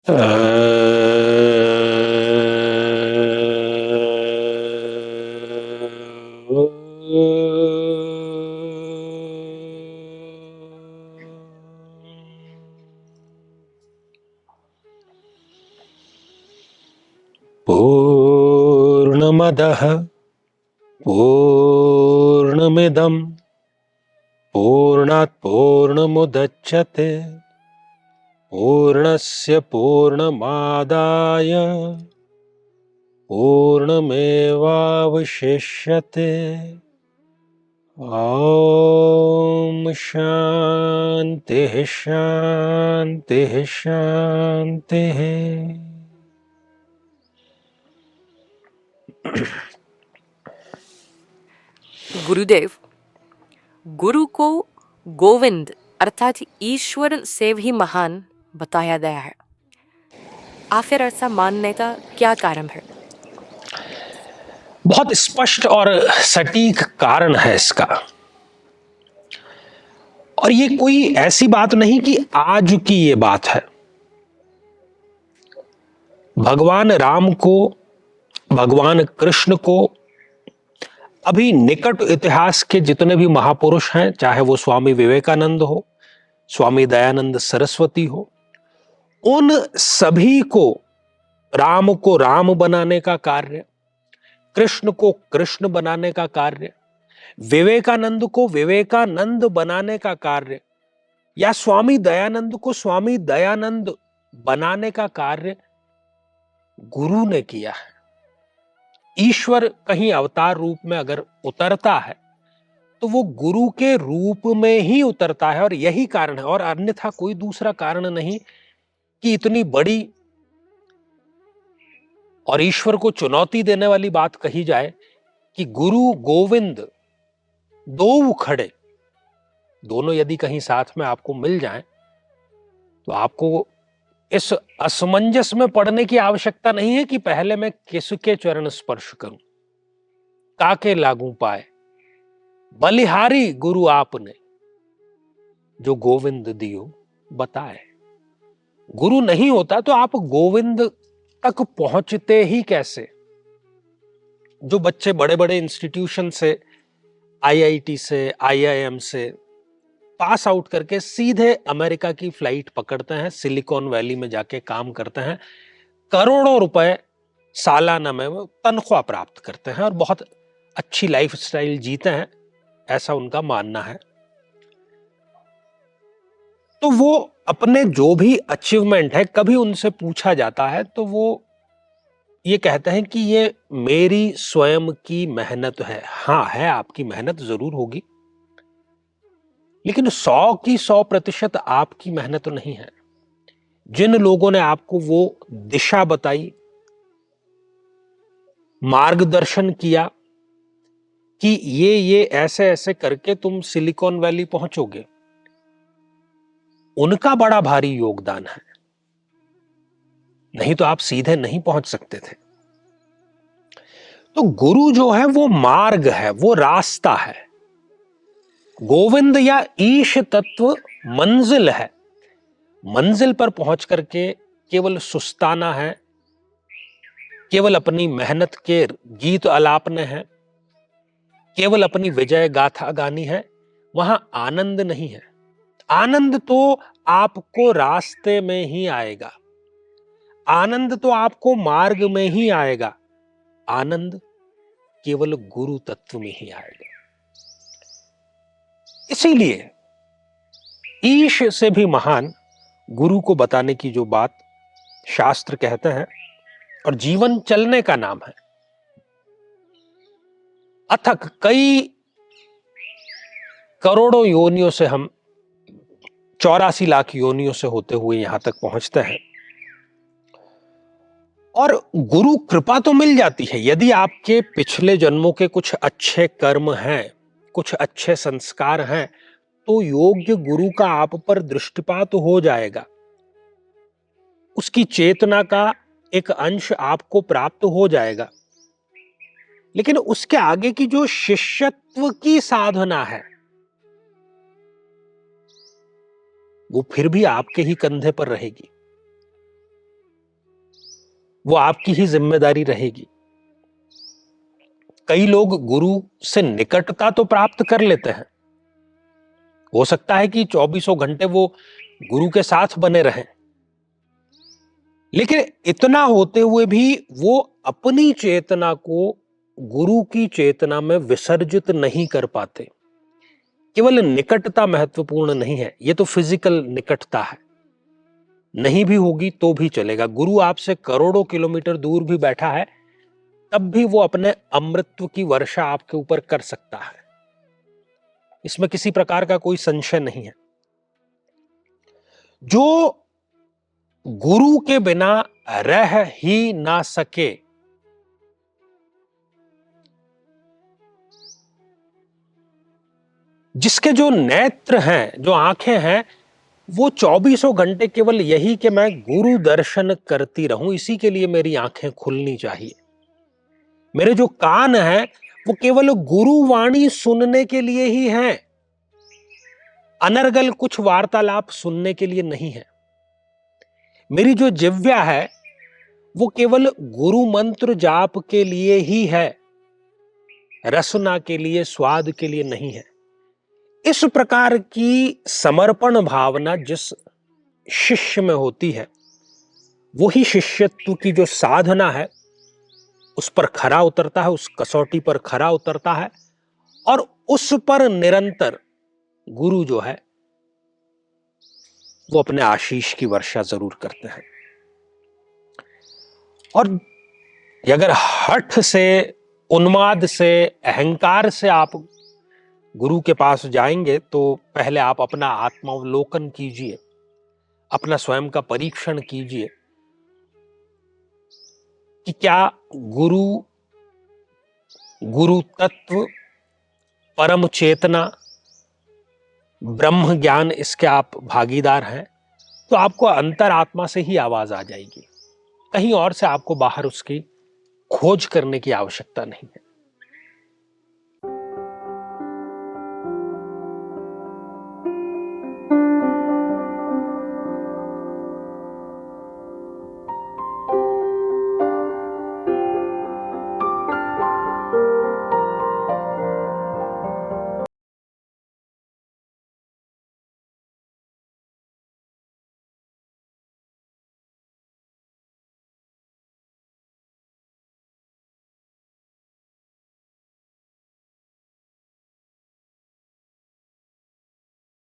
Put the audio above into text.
पूर्णमदः पूर्णमिदं पूर्णात् पूर्णमुदच्यते पूर्णस्य पूर्णमादाय पूर्णमेवावशिष्यते। ओम शांति शांति शांति। गुरुदेव, गुरु को गोविंद अर्थात ईश्वर से भी महान बताया गया है। आखिर ऐसा मानने का क्या कारण है? बहुत स्पष्ट और सटीक कारण है इसका। और ये कोई ऐसी बात नहीं कि आज की ये बात है। भगवान राम को, भगवान कृष्ण को अभी निकट इतिहास के जितने भी महापुरुष हैं, चाहे वो स्वामी विवेकानंद हो, स्वामी दयानंद सरस्वती हो, उन सभी को राम बनाने का कार्य, कृष्ण को कृष्ण बनाने का कार्य, विवेकानंद को विवेकानंद बनाने का कार्य, या स्वामी दयानंद को स्वामी दयानंद बनाने का कार्य गुरु ने किया है। ईश्वर कहीं अवतार रूप में अगर उतरता है तो वो गुरु के रूप में ही उतरता है, और यही कारण है, और अन्यथा कोई दूसरा कारण नहीं कि इतनी बड़ी और ईश्वर को चुनौती देने वाली बात कही जाए कि गुरु गोविंद दो उखड़े, दोनों यदि कहीं साथ में आपको मिल जाएं तो आपको इस असमंजस में पड़ने की आवश्यकता नहीं है कि पहले मैं किसके चरण स्पर्श करूं, काके लागू पाए बलिहारी गुरु आपने जो गोविंद दियो बताए। गुरु नहीं होता तो आप गोविंद तक पहुंचते ही कैसे? जो बच्चे बड़े बड़े इंस्टीट्यूशन से, आईआईटी से, आईआईएम से पास आउट करके सीधे अमेरिका की फ्लाइट पकड़ते हैं, सिलिकॉन वैली में जाके काम करते हैं, करोड़ों रुपए सालाना में वो तनख्वाह प्राप्त करते हैं और बहुत अच्छी लाइफस्टाइल जीते हैं, ऐसा उनका मानना है। तो वो अपने जो भी अचीवमेंट है, कभी उनसे पूछा जाता है तो वो ये कहते हैं कि ये मेरी स्वयं की मेहनत है। हाँ है, आपकी मेहनत जरूर होगी, लेकिन 100 की 100% आपकी मेहनत नहीं है। जिन लोगों ने आपको वो दिशा बताई, मार्गदर्शन किया कि ये ऐसे ऐसे करके तुम सिलिकॉन वैली पहुंचोगे, उनका बड़ा भारी योगदान है, नहीं तो आप सीधे नहीं पहुंच सकते थे। तो गुरु जो है वो मार्ग है, वो रास्ता है। गोविंद या ईश तत्व मंजिल है। मंजिल पर पहुंच करके केवल सुस्ताना है, केवल अपनी मेहनत के गीत आलापने हैं, केवल अपनी विजय गाथा गानी है, वहां आनंद नहीं है। आनंद तो आपको रास्ते में ही आएगा, आनंद तो आपको मार्ग में ही आएगा, आनंद केवल गुरु तत्व में ही आएगा। इसीलिए ईश से भी महान गुरु को बताने की जो बात शास्त्र कहते हैं, और जीवन चलने का नाम है। अथक कई करोड़ों योनियों से हम 84 लाख योनियों से होते हुए यहां तक पहुंचते हैं, और गुरु कृपा तो मिल जाती है। यदि आपके पिछले जन्मों के कुछ अच्छे कर्म हैं, कुछ अच्छे संस्कार हैं, तो योग्य गुरु का आप पर दृष्टिपात हो जाएगा, उसकी चेतना का एक अंश आपको प्राप्त हो जाएगा। लेकिन उसके आगे की जो शिष्यत्व की साधना है, वो फिर भी आपके ही कंधे पर रहेगी। वो आपकी ही जिम्मेदारी रहेगी। कई लोग गुरु से निकटता तो प्राप्त कर लेते हैं, हो सकता है कि 24 घंटे वो गुरु के साथ बने रहें, लेकिन इतना होते हुए भी वो अपनी चेतना को गुरु की चेतना में विसर्जित नहीं कर पाते। केवल निकटता महत्वपूर्ण नहीं है, ये तो फिजिकल निकटता है, नहीं भी होगी तो भी चलेगा। गुरु आपसे करोड़ों किलोमीटर दूर भी बैठा है, तब भी वो अपने अमृतत्व की वर्षा आपके ऊपर कर सकता है, इसमें किसी प्रकार का कोई संशय नहीं है। जो गुरु के बिना रह ही ना सके, जिसके जो नेत्र हैं, जो आंखें हैं, वो 24 घंटे केवल यही कि मैं गुरु दर्शन करती रहूं, इसी के लिए मेरी आंखें खुलनी चाहिए। मेरे जो कान हैं वो केवल गुरुवाणी सुनने के लिए ही हैं, अनर्गल कुछ वार्तालाप सुनने के लिए नहीं है। मेरी जो जिह्वा है वो केवल गुरु मंत्र जाप के लिए ही है, रसना के लिए, स्वाद के लिए नहीं है। इस प्रकार की समर्पण भावना जिस शिष्य में होती है, वही शिष्यत्व की जो साधना है उस पर खरा उतरता है, उस कसौटी पर खरा उतरता है, और उस पर निरंतर गुरु जो है वो अपने आशीष की वर्षा जरूर करते हैं। और अगर हठ से, उन्माद से, अहंकार से आप गुरु के पास जाएंगे तो पहले आप अपना आत्मावलोकन कीजिए, अपना स्वयं का परीक्षण कीजिए कि क्या गुरु तत्व, परम चेतना, ब्रह्म ज्ञान, इसके आप भागीदार हैं। तो आपको अंतरात्मा से ही आवाज आ जाएगी, कहीं और से आपको बाहर उसकी खोज करने की आवश्यकता नहीं है।